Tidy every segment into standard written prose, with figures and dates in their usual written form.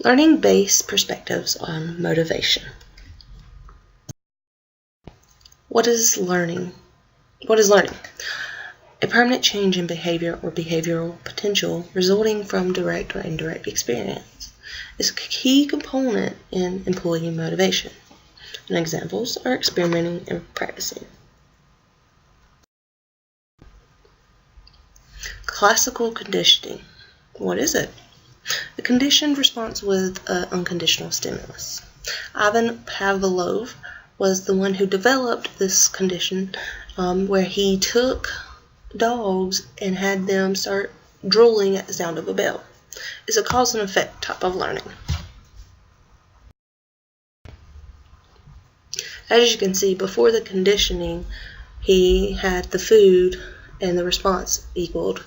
Learning-based perspectives on motivation. What is learning? What is learning? A permanent change in behavior or behavioral potential resulting from direct or indirect experience is a key component in employee motivation. And examples are experimenting and practicing. Classical conditioning. What is it? A conditioned response with unconditional stimulus. Ivan Pavlov was the one who developed this condition where he took dogs and had them start drooling at the sound of a bell. It's a cause and effect type of learning. As you can see, before the conditioning, he had the food and the response equaled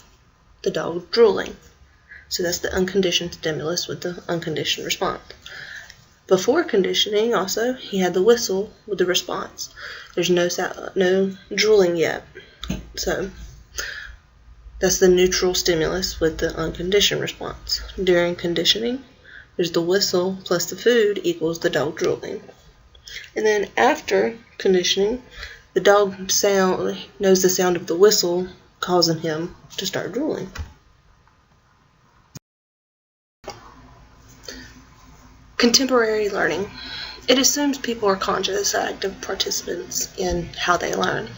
the dog drooling. So that's the unconditioned stimulus with the unconditioned response. Before conditioning, also, he had the whistle with the response. There's no drooling yet. So that's the neutral stimulus with the unconditioned response. During conditioning, there's the whistle plus the food equals the dog drooling. And then after conditioning, the dog knows the sound of the whistle, causing him to start drooling. Contemporary learning. It assumes people are conscious, active participants in how they learn.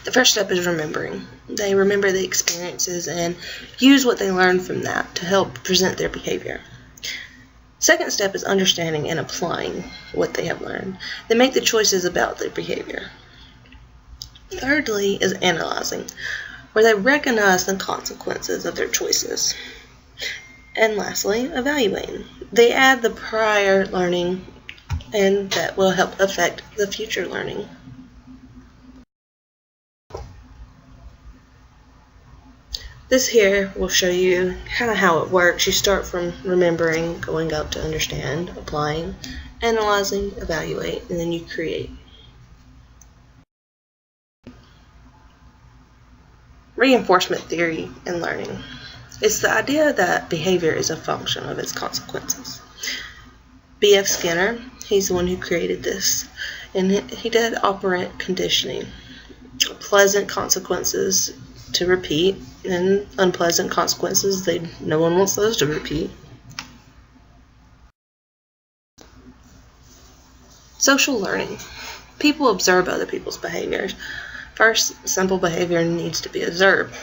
The first step is remembering. They remember the experiences and use what they learned from that to help present their behavior. Second step is understanding and applying what they have learned. They make the choices about their behavior. Thirdly is analyzing, where they recognize the consequences of their choices. And lastly, evaluating. They add the prior learning, and that will help affect the future learning. This here will show you kind of how it works. You start from remembering, going up to understand, applying, analyzing, evaluate, and then you create. Reinforcement theory in learning. It's the idea that behavior is a function of its consequences. B.F. Skinner, he's the one who created this, and he did operant conditioning. Pleasant consequences to repeat, and unpleasant consequences, no one wants those to repeat. Social learning. People observe other people's behaviors. First, simple behavior needs to be observed,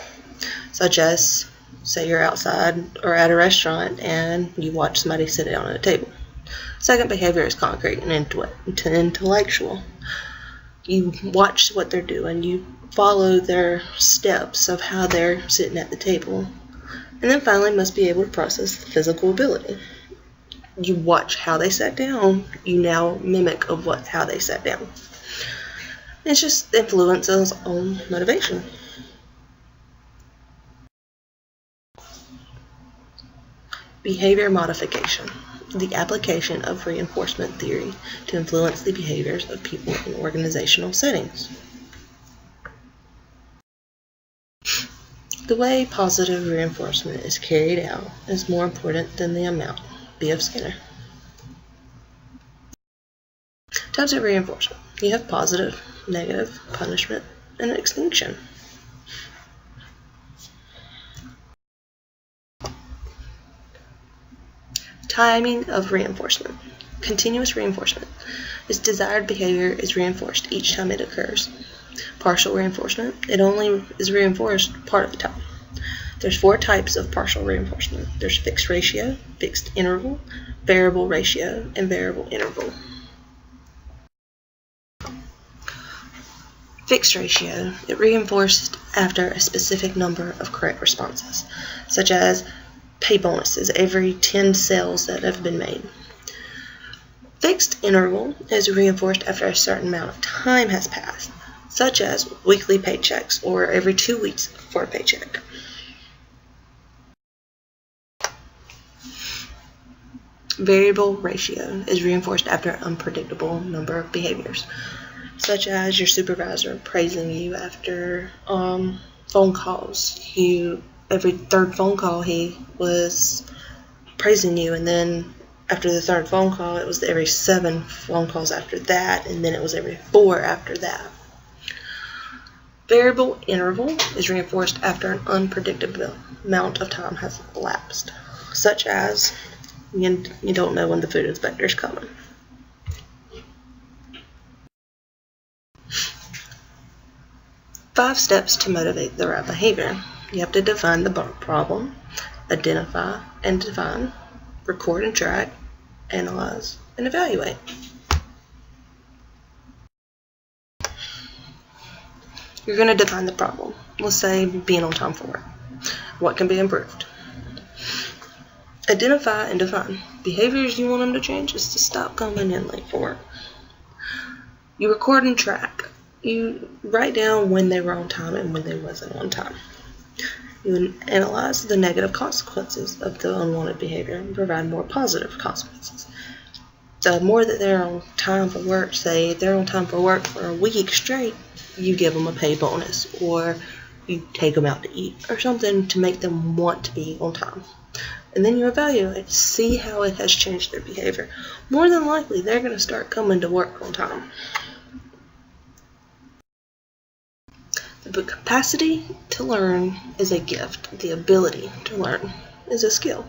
such as, say you're outside or at a restaurant and you watch somebody sit down at a table. Second behavior is concrete and intellectual. You watch what they're doing, you follow their steps of how they're sitting at the table, and then finally must be able to process the physical ability. You watch how they sat down, you now mimic of how they sat down. It's just influences on motivation. Behavior modification. The application of reinforcement theory to influence the behaviors of people in organizational settings. The way positive reinforcement is carried out is more important than the amount. B.F. Skinner. Types of reinforcement. You have positive, negative, punishment, and extinction. Timing of reinforcement. Continuous reinforcement. Its desired behavior is reinforced each time it occurs. Partial reinforcement. It only is reinforced part of the time. There's 4 types of partial reinforcement. There's fixed ratio, fixed interval, variable ratio, and variable interval. Fixed ratio. It reinforced after a specific number of correct responses, such as pay bonuses every 10 sales that have been made. Fixed interval is reinforced after a certain amount of time has passed, such as weekly paychecks or every 2 weeks for a paycheck. Variable ratio is reinforced after an unpredictable number of behaviors, such as your supervisor praising you after phone calls. Every third phone call he was praising you, and then after the third phone call, it was every 7 phone calls after that, and then it was every 4 after that. Variable interval is reinforced after an unpredictable amount of time has elapsed, such as you don't know when the food inspector is coming. Five steps to motivate the right behavior. You have to define the problem, identify and define, record and track, analyze, and evaluate. You're going to define the problem. Let's say being on time for work. What can be improved? Identify and define. Behaviors you want them to change is to stop coming in late for work. You record and track. You write down when they were on time and when they wasn't on time. You analyze the negative consequences of the unwanted behavior and provide more positive consequences. The more that they're on time for work, say if they're on time for work for a week straight, you give them a pay bonus, or you take them out to eat, or something to make them want to be on time. And then you evaluate, see how it has changed their behavior. More than likely, they're going to start coming to work on time. The capacity to learn is a gift. The ability to learn is a skill.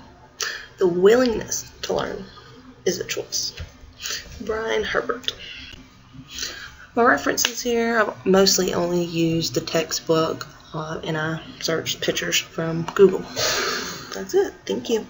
The willingness to learn is a choice. Brian Herbert. My references here, I mostly only use the textbook and I searched pictures from Google. That's it. Thank you.